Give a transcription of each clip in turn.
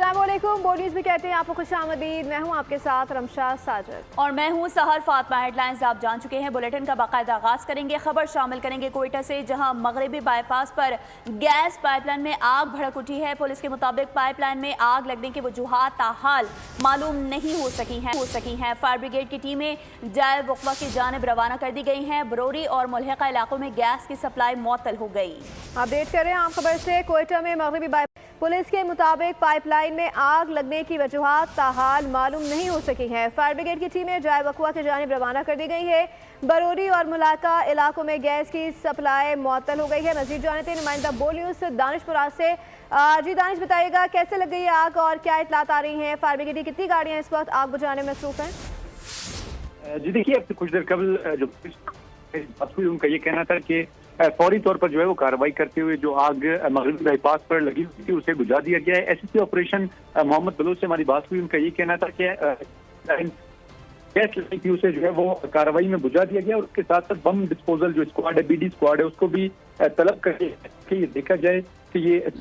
अस्सलाम वालेकुम। बोल न्यूज़ में कहते हैं आपको खुशामदीद। मैं हूं आपके साथ रमशा साजिद और मैं हूं सहर फातमा। हेडलाइंस आप जान चुके हैं। बुलेटिन का बाकायदा आगाज करेंगे। खबर शामिल करेंगे कोयटा से, जहां मगरबी बाईपास पर गैस पाइपलाइन में आग भड़क उठी है। पुलिस के मुताबिक पाइपलाइन में आग लगने की वजूहात ताहाल मालूम नहीं हो सकी हैं। फायर ब्रिगेड की टीमें जाए वक्फा की जानिब रवाना कर दी गई हैं। बरौरी और मुल्हिका इलाकों में गैस की सप्लाई मुअत्तल हो गई। अपडेट करें आम खबर से। कोयटा में मगरबी बाईपास पुलिस के मुताबिक पाइपलाइन में आग लगने की वजूहात ताहाल मालूम नहीं हो सकी हैं। फायर ब्रिगेड की टीमें जाए वक्फा की जानिब रवाना कर दी गई है। बरौरी और मुल्हिका इलाकों में गैस की सप्लाई मुअत्तल हो गई है। मजीद जानते हैं नुमाइंदा बोल न्यूज़ दानिशपुरा से। जी दानिश, बताइएगा कैसे लग गई है आग और क्या इतलात आ रही हैं? फायर ब्रिगेड की कितनी गाड़ियां इस वक्त आग बुझाने में मसरूफ हैं? जी देखिए, अब कुछ देर कबल जो बात हुई उनका ये कहना था कि फौरी तौर पर जो है वो कार्रवाई करते हुए जो आग मगरबी बाईपास पर लगी हुई थी उसे बुझा दिया गया है। एसएसपी ऑपरेशन मोहम्मद बलोच से हमारी बात हुई, उनका ये कहना था कि गैस लगी थी उसे जो है वो कार्रवाई में बुझा दिया गया और उसके साथ साथ बम डिस्पोजल जो स्क्वाड है, बीडी स्क्वाड है, उसको भी तलब करके ये देखा जाए कि ये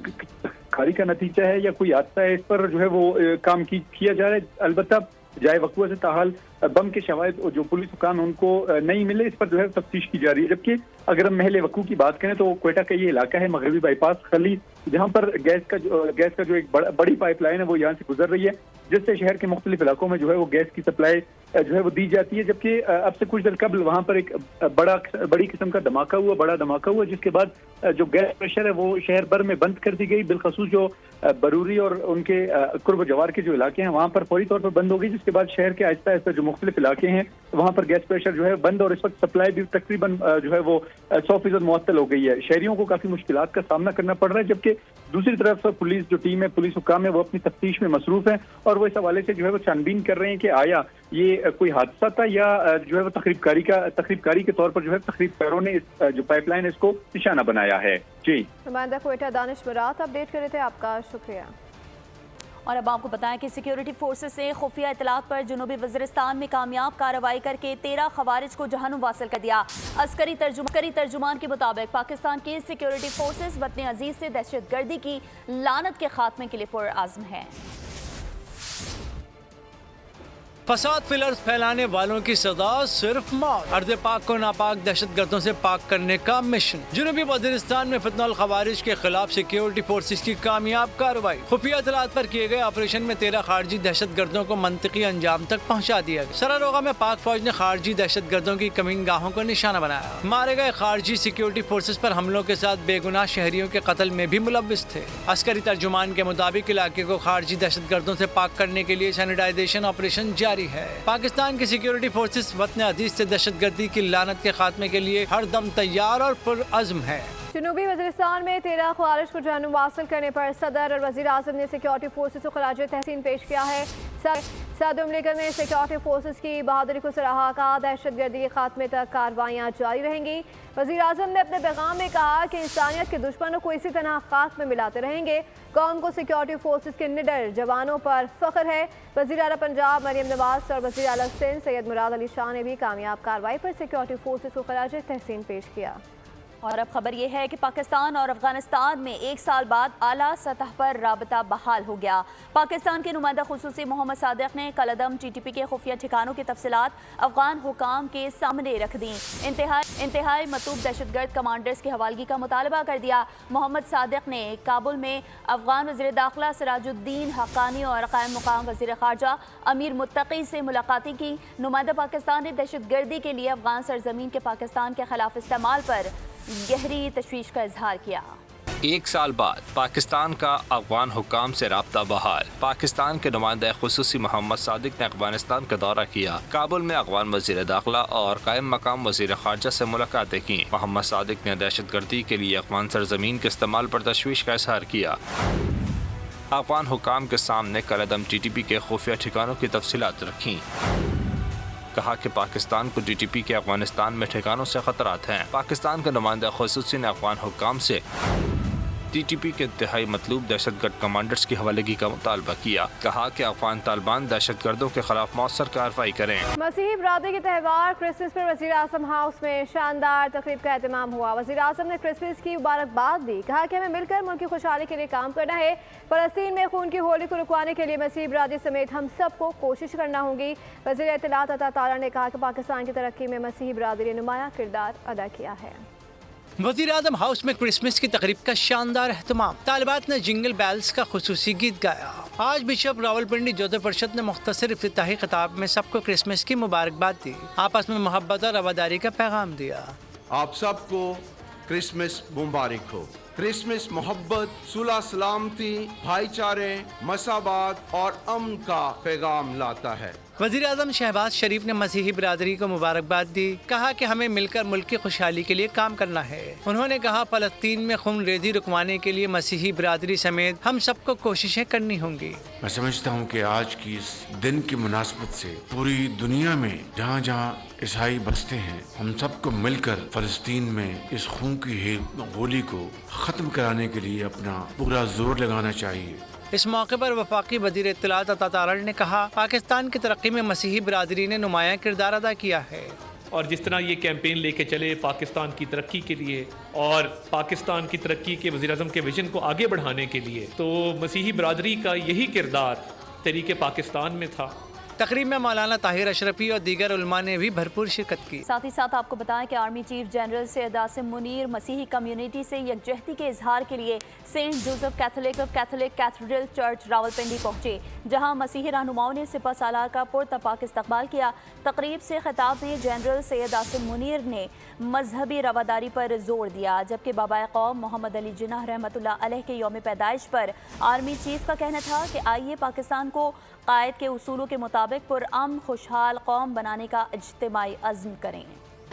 कारी का नतीजा है या कोई हादसा है। इस पर जो है वो काम किया जा रहा है। अलबत्ता जाए वक्फा से ताहाल बम के शवाहिद जो पुलिस हुकाम उनको नहीं मिले, इस पर जो है तफ्तीश की जा रही है। जबकि अगर हम महल वकू की बात करें तो कोयटा का ये इलाका है मगरबी बाईपास खली, जहाँ पर गैस का जो एक बड़ी पाइपलाइन है वो यहाँ से गुजर रही है, जिससे शहर के मुख्तलिफ इलाकों में जो है वो गैस की सप्लाई जो है वो दी जाती है। जबकि अब से कुछ देर कबल वहाँ पर एक बड़ी किस्म का बड़ा धमाका हुआ, जिसके बाद जो गैस प्रेशर है वो शहर भर में बंद कर दी गई। बिलखसूस जो बरूरी और उनके कुर्ब जवार के जो इलाके हैं वहाँ पर फौरी तौर पर बंद हो गई, जिसके बाद शहर के आहिस्ता आहिस्ता जो मुख्तलिफ इलाके हैं वहाँ पर गैस प्रेशर जो है बंद और इस वक्त सप्लाई भी तकरीबन जो है वो 100% मुअत्तल हो गई है। शहरियों को काफी मुश्किलात का सामना करना पड़ रहा है। जबकि दूसरी तरफ पुलिस जो टीम है, पुलिस हुकाम है, वो अपनी तफ्तीश में मसरूफ है और वो इस हवाले से जो है वो छानबीन कर रहे हैं कि आया ये कोई हादसा था या जो है वो तकरीबकारी के तौर पर जो है तकरीबकारों ने इस जो पाइपलाइन है इसको निशाना बनाया है। जी नुमाइंदा कोयटा दानिश मुराद अपडेट कर रहे थे, आपका शुक्रिया। और अब आपको बताएं कि सिक्योरिटी फोर्सेस से खुफिया इतलात पर जनूबी वज़ीरिस्तान में कामयाब कार्रवाई करके 13 खवारिज को जहन्नुम वासिल कर दिया। अस्करी तर्जुमान के मुताबिक पाकिस्तान की सिक्योरिटी फोर्सेस वतन अजीज से दहशतगर्दी की लानत के खात्मे के लिए पुरअज़्म है। फसाद फिलर्स फैलाने वालों की सजा सिर्फ मौत। अर्द पाक को नापाक दहशत गर्दों से पाक करने का मिशन। जनूबी वज़ीरिस्तान में फितनल खवारिज के खिलाफ सिक्योरिटी फोर्सेस की कामयाब कार्रवाई। खुफिया इतलात पर किए गए ऑपरेशन में 13 खारजी दहशत गर्दों को मंतकी अंजाम तक पहुँचा दिया गया। सरारोगा में पाक फौज ने खारजी दहशत गर्दों की कमीन गाहों को निशाना बनाया। मारे गए खारजी सिक्योरिटी फोर्सेस पर हमलों के साथ बेगुनाह शहरियों के कत्ल में भी मुलव्विस थे। अस्करी तर्जुमान के मुताबिक इलाके को खारजी दहशत गर्दों से पाक करने के लिए सैनिटाइजेशन ऑपरेशन जारी है। पाकिस्तान की सिक्योरिटी फोर्सेस वतन अजीज से दहशतगर्दी की लानत के खात्मे के लिए हर दम तैयार और पुरअज़्म है। जनूबी वज़ीरिस्तान में 13 ख्वारिज को जहन्नुम हासिल करने पर सदर और वज़ीर आज़म ने सिक्योरिटी फोर्सेस को खराज तहसीन पेश किया है। सदर मुमलिकत ने सिक्योरिटी फोर्सेस की बहादुरी को सराहा। कहा दहशतगर्दी के खात्मे तक कार्रवाइयाँ जारी रहेंगी। वज़ीर आज़म ने अपने पैगाम में कहा कि इंसानियत के दुश्मनों को इसी तरह खाक में मिलाते रहेंगे। कौम को सिक्योरिटी फोर्सेस के निडर जवानों पर फख्र है। वज़ीर आला पंजाब मरियम नवाज और वज़ीर आला सिंध सैयद मुराद अली शाह ने भी कामयाब कार्रवाई पर सिक्योरिटी फोर्सेस को खराज तहसीन पेश किया। और अब खबर यह है कि पाकिस्तान और अफगानिस्तान में 1 साल बाद आला सतह पर राबता बहाल हो गया। पाकिस्तान के नुमाइंदा खुसूसी मोहम्मद सादिक ने कलअदम TTP के खुफिया ठिकानों की तफसीलात अफगान हुकाम के सामने रख दी। इंतहाई मतूब दहशतगर्द कमांडर्स की हवालगी का मुतालबा कर दिया। मोहम्मद सादिक ने काबुल में अफगान वज़ीर दाखिला सिराजुद्दीन हक्कानी और कायम मुकाम वज़ीर ख़ारजा अमीर मुत्तकी से मुलाकातें की। नुमाइंदा पाकिस्तान ने दहशतगर्दी के लिए अफगान सरजमीन के पाकिस्तान के खिलाफ इस्तेमाल पर गहरी तशवीश का इजहार किया। 1 साल बाद पाकिस्तान का अफगान हुकाम से राब्ता बहाल। पाकिस्तान के नुमाइंदा खुसूसी मोहम्मद सादिक ने अफगानिस्तान का दौरा किया। काबुल में अफगान वज़ीर दाखिला और कायम मकाम वज़ीर ख़ारजा से मुलाकातें की। मोहम्मद सादिक ने दहशतगर्दी के लिए अफगान सरजमीन के इस्तेमाल पर तशवीश का इजहार किया। अफगान हुकाम के सामने कलअदम TTP के खुफिया ठिकानों की तफसीलात रखी। कहा कि पाकिस्तान को TTP के अफगानिस्तान में ठिकानों से खतरात हैं। पाकिस्तान के नुमाइंदा खुसूसी ने अफगान हुकाम से TTP के इंतहाई मतलूब दहशतगर्द कमांडर्स की हवालगी का मुतालबा किया। कहा कि अफगान तालिबान दहशतगर्दों के खिलाफ मौसर कार्रवाई करें। मसीही बरादरी के त्यौहार क्रिसमस पर वज़ीर आज़म हाउस में शानदार तकरीब का एहतमाम हुआ। वज़ीर आज़म ने क्रिसमस की मुबारकबाद दी। कहा कि हमें मिलकर मुल्क की खुशहाली के लिए काम करना है। फ़लस्तीन में खून की होली को रुकवाने के लिए मसीही बरादरी समेत हम सबको कोशिश करना होगी। वज़ीर इत्तलात अता तारा ने कहा कि पाकिस्तान की तरक्की में मसीही बरादरी ने नुमाया किरदार अदा किया है। वज़ीर आज़म हाउस में क्रिसमस की तकरीब का शानदार एहतमाम। तालिबात ने जिंगल बेल्स का खुसूसी गीत गाया। आज बिशप रावलपिंडी ज्योति परिषद ने मुख्तसर इफ्तिताही खिताब में सबको क्रिसमस की मुबारकबाद दी। आपस में मोहब्बत और रवादारी का पैगाम दिया। आप सबको क्रिसमस मुबारक हो। क्रिसमस मोहब्बत, सुलह सलामती, भाईचारे, मसावात और अमन का पैगाम लाता है। वज़ीर आज़म शहबाज शरीफ ने मसीही बिरादरी को मुबारकबाद दी। कहा कि हमें मिलकर मुल्क की खुशहाली के लिए काम करना है। उन्होंने कहा फ़लस्तीन में खून रेजी रुकवाने के लिए मसीही बिरादरी समेत हम सबको कोशिशें करनी होंगी। मैं समझता हूँ कि आज की इस दिन की मुनासबत से पूरी दुनिया में जहाँ जहाँ ईसाई बसते हैं, हम सबको मिलकर फ़लस्तीन में इस खून की होली को ख़त्म कराने के लिए अपना पूरा जोर लगाना चाहिए। इस मौके पर वफाकी वज़ीर इत्तलात अता तारा ने कहा, पाकिस्तान की तरक्की में मसीही बिरादरी ने नुमाया किरदार अदा किया है। और जिस तरह ये कैंपेन लेके चले पाकिस्तान की तरक्की के लिए और पाकिस्तान की तरक्की के वज़ीर-ए-आज़म के विजन को आगे बढ़ाने के लिए, तो मसीही बिरादरी का यही किरदार तहरीक पाकिस्तान में था। तकरीब में मौलाना ताहिर अशरफी और दीगर उलमा ने भी भरपूर शिरकत की। साथ ही साथ आपको बताएं कि army chief general Syed Asim Munir मसीही कम्युनिटी से यकजहती के इजहार के लिए Saint Joseph Catholic cathedral church Rawalpindi पहुंचे, जहां मसीही रहनुमाओं ने सिपह सालार का पुरतपाक इस्तकबाल किया। तकरीब से खिताब में जनरल सैयद आसिम मुनीर ने मजहबी रवादारी पर जोर दिया, जबकि बाबा कौम मोहम्मद अली जिन्नाह रहमतुल्लाह अलैह के यौम पैदाइश पर आर्मी चीफ का कहना था कि आइए पाकिस्तान को कायद के उसूलों के मुताबिक पुरअमन खुशहाल कौम बनाने का इज्तिमाई अज़्म करें।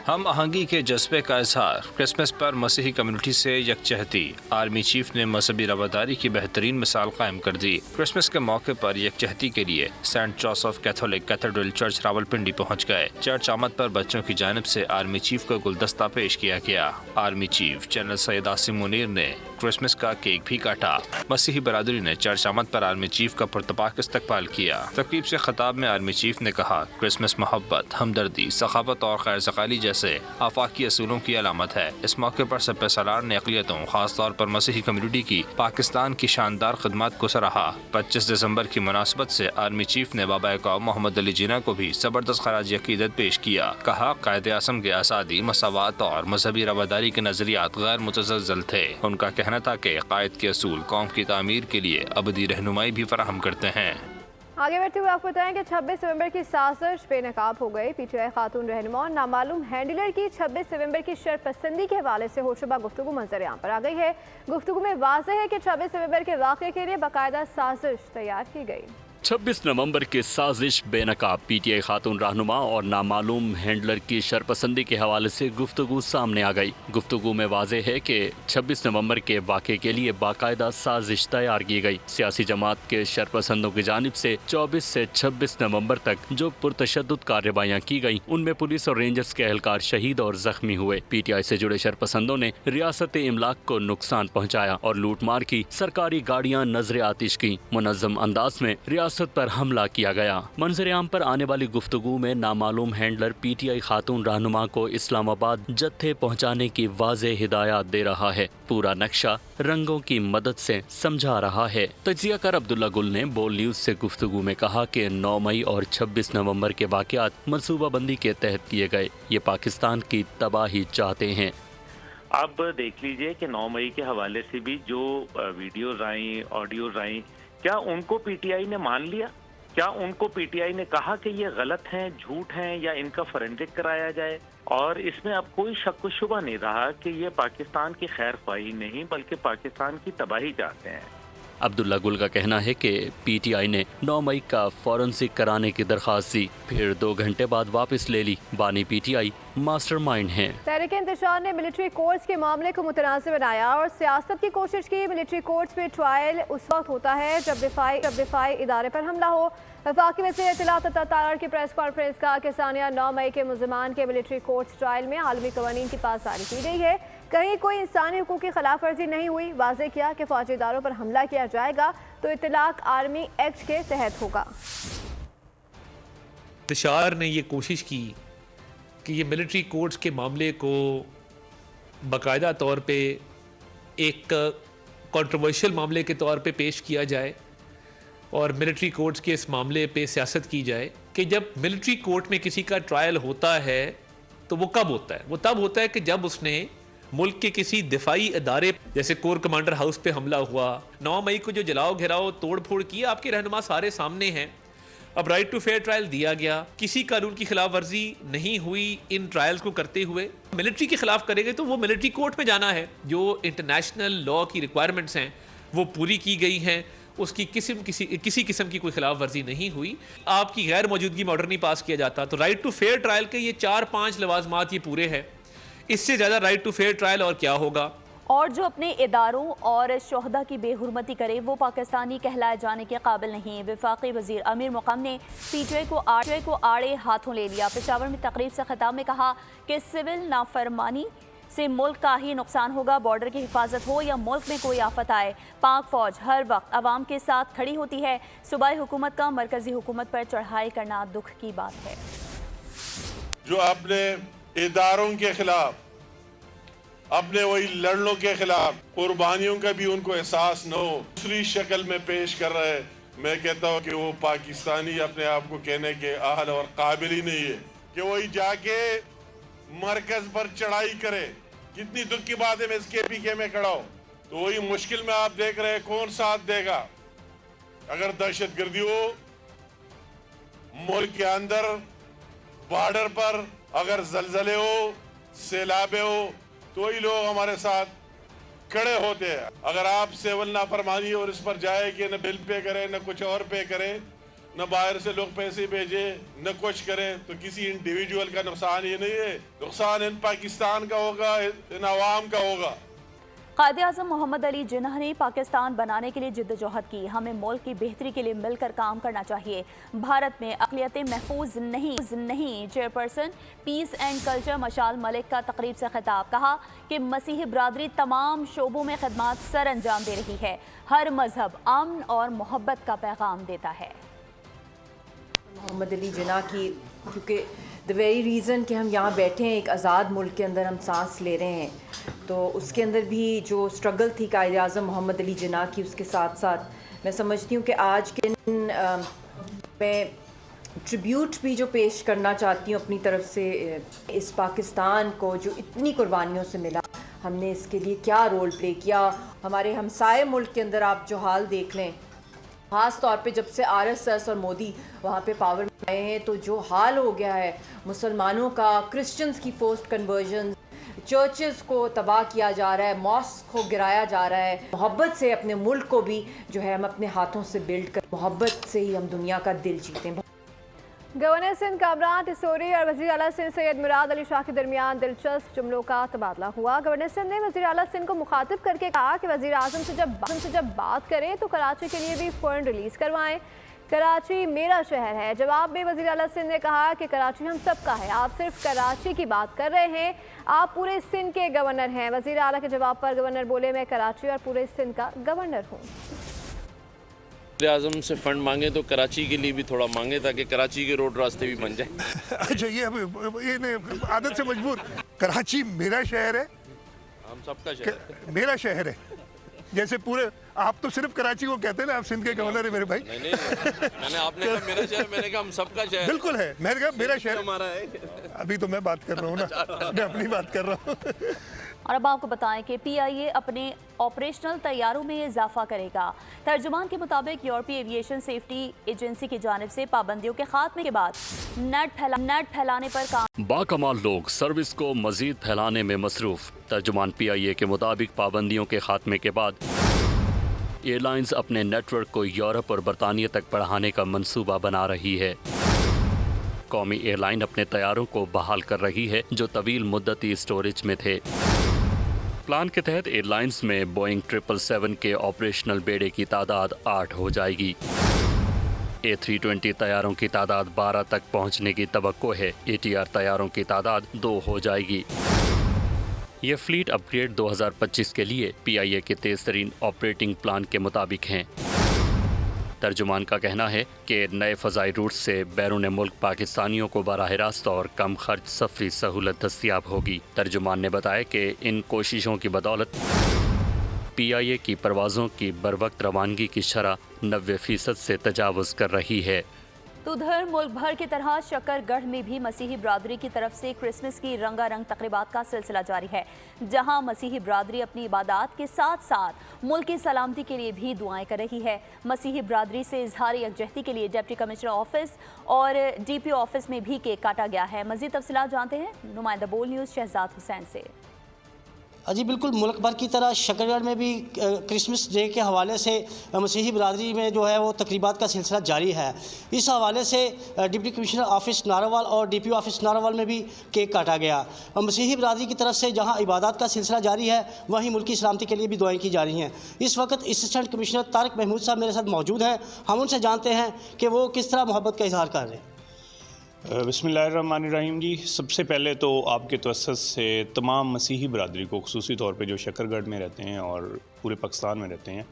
हम आहंगी के जज्बे का इजहार, क्रिसमस पर मसीही कम्युनिटी से यकजहती। आर्मी चीफ ने मजहबी रवादारी की बेहतरीन मिसाल कायम कर दी। क्रिसमस के मौके पर यकजहती के लिए Saint Joseph Catholic cathedral church Rawalpindi पहुंच गए। चर्च आमद पर बच्चों की जानिब से आर्मी चीफ को गुलदस्ता पेश किया गया। Army chief general Syed Asim Munir ने क्रिसमस का केक भी काटा। मसीही बरादरी ने चर्च आमद पर आर्मी चीफ का पुरतपाक इस्तकबाल किया। तकरीब से खिताब में आर्मी चीफ ने कहा, क्रिसमस मोहब्बत, हमदर्दी, सखावत और खैर सकाली जैसे आफाकी असूलों की अलामत है। इस मौके पर सिपह सालार ने अक़लियतों, खास तौर पर मसीही कम्युनिटी की पाकिस्तान की शानदार खिदमत को सराहा। 25 दिसंबर की मुनासबत से आर्मी चीफ ने बाबा कौम मोहम्मद अली जिन्नाह को भी जबरदस्त खराज अकीदत पेश किया। कहा, कायदे आज़म के आज़ादी, मसावात और मजहबी रवादारी के नजरियात गैर मुतज़लज़ल थे। उनका कहना था कि कायद के असूल कौम की तामीर के लिए अबदी रहनुमाई भी फराहम करते हैं। आगे बढ़ते हुए आपको बताएं कि 26 नवंबर की साजिश बेनकाब हो गई। पीटीआई खातून रहनुमा और नामालूम हैंडलर की 26 नवंबर की शरपसंदी के हवाले से होशरुबा गुफ्तगू मंजर-ए-आम पर आ गई है। गुफ्तगू में वाज़ेह है कि 26 नवंबर के वाक़े के लिए बाकायदा साजिश तैयार की गई। 26 नवंबर की साजिश बेनकाब। पीटीआई खातून रहनुमा और नामालूम हैंडलर की शरपसंदी के हवाले से गुफ्तगू सामने आ गई। गुफ्तगू में वाज़ेह है कि 26 नवंबर के वाक़े के लिए बाकायदा साजिश तैयार की गई। सियासी जमात के शरपसंदों की जानिब से 24 से 26 नवंबर तक जो पुरतशद्दुद कार्रवाइयाँ की गयी, उनमें पुलिस और रेंजर्स के एहलकार शहीद और जख्मी हुए। पीटीआई से जुड़े शरपसंदों ने रियासत इमलाक को नुकसान पहुँचाया और लूट मार की। सरकारी गाड़ियाँ नजर आतिश की। मुनज़्ज़म अंदाज में रियासत पर हमला किया गया। मंजर-ए-आम पर आने वाली गुफ्तगू में नामालूम हैंडलर पीटीआई खातून रहनुमा को इस्लामाबाद जत्थे पहुंचाने की वाज़ेह हिदायत दे रहा है। पूरा नक्शा रंगों की मदद से समझा रहा है। तज्जिया कर अब्दुल्ला गुल ने बोल न्यूज से गुफ्तगू में कहा कि 9 मई और 26 नवंबर के वाक़यात मनसूबाबंदी के तहत किए गए। ये पाकिस्तान की तबाही चाहते हैं। अब देख लीजिए कि 9 मई के हवाले से भी जो वीडियोज आई, ऑडियोज आई, क्या उनको पीटीआई ने मान लिया? क्या उनको पीटीआई ने कहा कि ये गलत हैं, झूठ हैं, या इनका फोरेंसिक कराया जाए? और इसमें अब कोई शक व शुबा नहीं रहा कि ये पाकिस्तान की खैर ख्वाही नहीं बल्कि पाकिस्तान की तबाही चाहते हैं। अब्दुल्ला गुल का कहना है कि पीटीआई ने 9 मई का फॉरेंसिक कराने की दरख्वास्त दी, फिर 2 घंटे बाद वापस ले ली। बानी पीटीआई मास्टरमाइंड हैं। तहरीक इंतशार ने मिलिट्री कोर्ट्स के मामले को मुतनाज़िर बनाया और सियासत की कोशिश की। मिलिट्री कोर्ट्स में ट्रायल उस वक्त होता है जब दिफाई इदारे पर हमला हो। वफाकी वज़ीर इत्तलात अता तारा की प्रेस कॉन्फ्रेंस का कि सानिया 9 मई के मुलज़मान के मिलिट्री कोर्ट्स ट्रायल में आलमी कवानीन की पासदारी की गई है। कहीं कोई इंसानी हुकूक की खिलाफ वर्जी नहीं हुई। वाज़ेह किया कि फौजी इदारों पर हमला किया जाएगा तो इत्तलाक आर्मी एक्ट के तहत होगा। इंतशार ने ये कोशिश की कि ये मिलिट्री कोर्ट्स के मामले को बाकायदा तौर पे एक कंट्रोवर्शियल मामले के तौर पे पेश किया जाए और मिलिट्री कोर्ट्स के इस मामले पे सियासत की जाए कि जब मिलिट्री कोर्ट में किसी का ट्रायल होता है तो वो कब होता है? वो तब होता है कि जब उसने मुल्क के किसी दिफाई अदारे जैसे कोर कमांडर हाउस पे हमला हुआ, 9 मई को जो जलाओ घेराव तोड़ फोड़ किया, आपके रहनुमा सारे सामने हैं। अब राइट टू फेयर ट्रायल दिया गया, किसी कानून की खिलाफ वर्जी नहीं हुई इन ट्रायल्स को करते हुए। मिलिट्री के खिलाफ करेंगे तो वो मिलिट्री कोर्ट में जाना है। जो इंटरनेशनल लॉ की रिक्वायरमेंट्स हैं वो पूरी की गई हैं, उसकी किसी किस्म की कोई खिलाफ वर्जी नहीं हुई। आपकी गैर मौजूदगी में ऑर्डर नहीं पास किया जाता। तो राइट टू फेयर ट्रायल के ये 4-5 लवाजमात ये पूरे हैं। इससे ज़्यादा राइट टू फेयर ट्रायल और क्या होगा? और जो अपने इदारों और शोहदा की बेहुरमती करे वो पाकिस्तानी कहलाए जाने के काबिल नहीं। वफाकी वजीर अमीर मुक़म ने पीटीआई को आड़े हाथों ले लिया। पेशावर में तकरीब से खिताब में कहा कि सिविल नाफरमानी से मुल्क का ही नुकसान होगा। बॉर्डर की हिफाजत हो या मुल्क में कोई आफत आए, पाक फौज हर वक्त अवाम के साथ खड़ी होती है। सूबाई हुकूमत का मरकजी हुकूमत पर चढ़ाई करना दुख की बात है। जो अपने इदारों के खिलाफ, अपने वही लड़नों के खिलाफ कुर्बानियों का भी उनको एहसास न हो, दूसरी शक्ल में पेश कर रहे हैं। मैं कहता हूँ कि वो पाकिस्तानी अपने आप को कहने के अहल और काबिल ही नहीं है कि वही जाके मरकज पर चढ़ाई करे। कितनी दुख की बात है, मैं इसके पीछे में खड़ा हूँ तो वही मुश्किल में आप देख रहे हैं कौन साथ देगा। अगर दहशतगर्दी हो मुल्क के अंदर, बॉर्डर पर, अगर जलजले हो, सैलाबे हो, तो वही लोग हमारे साथ खड़े होते हैं। अगर आप सिविल नाफरमानी और इस पर जाए कि न बिल पे करे, न कुछ और पे करे, न बाहर से लोग पैसे भेजे, न कुछ करे, तो किसी इंडिविजुअल का नुकसान ये नहीं है, नुकसान इन पाकिस्तान का होगा, इन अवाम का होगा। कायद-ए-आज़म मोहम्मद अली जिन्ना ने पाकिस्तान बनाने के लिए जिद्दोजहद की। हमें मुल्क की बेहतरी के लिए मिलकर काम करना चाहिए। भारत में अक़लियतें महफूज नहीं। चेयरपर्सन पीस एंड कल्चर मशाल मलिक का तकरीब से खिताब, कहा कि मसीही बरादरी तमाम शोबों में खिदमत सर अंजाम दे रही है। हर मजहब अमन और मोहब्बत का पैगाम देता है। मोहम्मद अली जिन्ना की, क्योंकि द वेरी रीज़न कि हम यहाँ बैठे हैं, एक आज़ाद मुल्क के अंदर हम सांस ले रहे हैं, तो उसके अंदर भी जो स्ट्रगल थी कायद-ए-आज़म मोहम्मद अली जिन्ना की, उसके साथ साथ मैं समझती हूँ कि आज के दिन मैं ट्रिब्यूट भी जो पेश करना चाहती हूँ अपनी तरफ से इस पाकिस्तान को जो इतनी कुर्बानियों से मिला, हमने इसके लिए क्या रोल प्ले किया। हमारे हमसाए मुल्क के अंदर आप जो हाल देख लें, ख़ास तौर पे जब से आरएसएस और मोदी वहाँ पे पावर में आए हैं, तो जो हाल हो गया है मुसलमानों का, क्रिश्चियंस की फोर्स्ड कन्वर्जन, चर्चेस को तबाह किया जा रहा है, मॉस्क को गिराया जा रहा है। मोहब्बत से अपने मुल्क को भी जो है हम अपने हाथों से बिल्ड कर, मोहब्बत से ही हम दुनिया का दिल जीते हैं। गवर्नर सिंध कामरान टिसोरी और वज़ीर आला सिंध सैयद मुराद अली शाह के दरमियान दिलचस्प जुमलों का तबादला हुआ। गवर्नर सिंध ने वज़ीर आला सिंध को मुखातिब करके कहा कि वज़ीर आज़म से जब बात करें तो कराची के लिए भी फंड रिलीज़ करवाएं। कराची मेरा शहर है। जवाब में वज़ीर आला सिंध ने कहा कि कराची हम सब का है, आप सिर्फ कराची की बात कर रहे हैं, आप पूरे सिंध के गवर्नर हैं। वज़ीर आला के जवाब पर गवर्नर बोले, मैं कराची और पूरे सिंध का गवर्नर हूँ। आज़म से फंड मांगे तो कराची के लिए भी थोड़ा मांगे ताकि कराची के रोड रास्ते भी बन जाए। अच्छा, ये आदत से मजबूर। कराची मेरा शहर है, हम सबका शहर, मेरा शहर है। जैसे पूरे आप तो सिर्फ कराची को कहते हैं ना, आप सिंध के गवर्नर है मेरे भाई। नहीं, मैंने आपने कहा मेरा शहर, मैंने कहा हम सबका शहर। बिल्कुल है, मैंने कहा मेरा शहर हमारा है। अभी तो मैं बात कर रहा हूँ ना, मैं अपनी बात कर रहा हूँ। और अब आपको बताएं कि पीआईए अपने ऑपरेशनल तैयारों में इजाफा करेगा। तर्जुमान के मुताबिक यूरोपीय एविएशन सेफ्टी एजेंसी की जानिब से पाबंदियों के खात्मे के बाद नेट फैलाने पर काम। बाकमाल लोग सर्विस को मजीद फैलाने में मसरूफ। तर्जुमान पीआईए के मुताबिक पाबंदियों के खात्मे के बाद एयरलाइंस अपने नेटवर्क को यूरोप और बरतानिया तक बढ़ाने का मंसूबा बना रही है। कौमी एयरलाइन अपने तैयारों को बहाल कर रही है जो तवील मुद्दती स्टोरेज में थे। प्लान के तहत एयरलाइंस में बोइंग 777 के ऑपरेशनल बेड़े की तादाद 8 हो जाएगी। A320 तैयारों की तादाद 12 तक पहुंचने की तवक्को है। ATR तैयारों की तादाद 2 हो जाएगी। ये फ्लीट अपग्रेड 2025 के लिए PIA के तेज तरीन ऑपरेटिंग प्लान के मुताबिक हैं। तर्जुमान का कहना है कि नए फ़ज़ाई रूट से बैरून मुल्क पाकिस्तानियों को बराह रास्त और कम खर्च सफरी सहूलत दस्तियाब होगी। तर्जुमान ने बताया कि इन कोशिशों की बदौलत PIA की परवाज़ों की बरवक्त रवानगी की शरह 90% से तजावुज़ कर रही है। तो उधर मुल्क भर की तरह शकरगढ़ में भी मसीही बरादरी की तरफ से क्रिसमस की रंगारंग तकरीबात का सिलसिला जारी है, जहां मसीही बरादरी अपनी इबादत के साथ साथ मुल्क की सलामती के लिए भी दुआएं कर रही है। मसीही बरादरी से इजहार यकजहती के लिए डिप्टी कमिश्नर ऑफिस और DPO ऑफिस में भी केक काटा गया है। मजीद तफसीलात जानते हैं नुमाइंदा बोल न्यूज़ शहजाद हुसैन से। जी बिल्कुल, मुल्क भर की तरह शकरगढ़ में भी क्रिसमस डे के हवाले से मसीही बरादरी में जो है वो तकरीबात का सिलसिला जारी है। इस हवाले से डिप्टी कमिश्नर ऑफिस नारावाल और DPO ऑफिस नारावाल में भी केक काटा गया। मसीही बरादरी की तरफ से जहां इबादत का सिलसिला जारी है, वहीं मुल्क की सलामती के लिए भी दुआएं की जा रही हैं। इस वक्त असिस्टेंट कमिश्नर तारिक महमूद साहब मेरे साथ मौजूद हैं। हम उनसे जानते हैं कि वो किस तरह मोहब्बत का इजहार कर रहे हैं। बिस्मिल्लाहिर्रहमानिर्रहीम जी, सबसे पहले तो आपके तवस्सुस से तमाम मसीही बरादरी को खुसूसी तौर पे जो शकरगढ़ में रहते हैं और पूरे पाकिस्तान में रहते हैं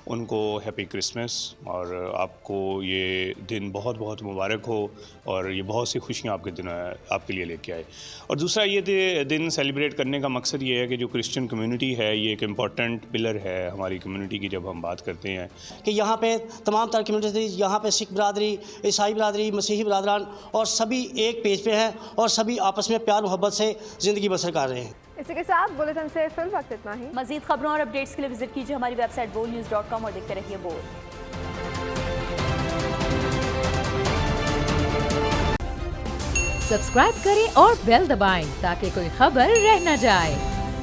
उनको हैप्पी क्रिसमस, और आपको ये दिन बहुत बहुत मुबारक हो और ये बहुत सी खुशियाँ आपके लिए लेके आए। और दूसरा ये दिन सेलिब्रेट करने का मकसद ये है कि जो क्रिश्चियन कम्युनिटी है ये एक इम्पॉर्टेंट पिलर है हमारी कम्युनिटी की। जब हम बात करते हैं कि यहाँ पे तमाम तरह कम्युनिटी, यहाँ पे सिख बरादरी, ईसाई बरादरी, मसीही बरादरान और सभी एक पेज पे हैं और सभी आपस में प्यार मोहब्बत से ज़िंदगी बसर कर रहे हैं। इसी के साथ बुलेटिन से फिल वक्त इतना ही। मजीद खबरों और अपडेट्स के लिए विजिट कीजिए हमारी वेबसाइट bolnews.com और देखते रहिए बोल। सब्सक्राइब करें और बेल दबाएं ताकि कोई खबर रह न जाए।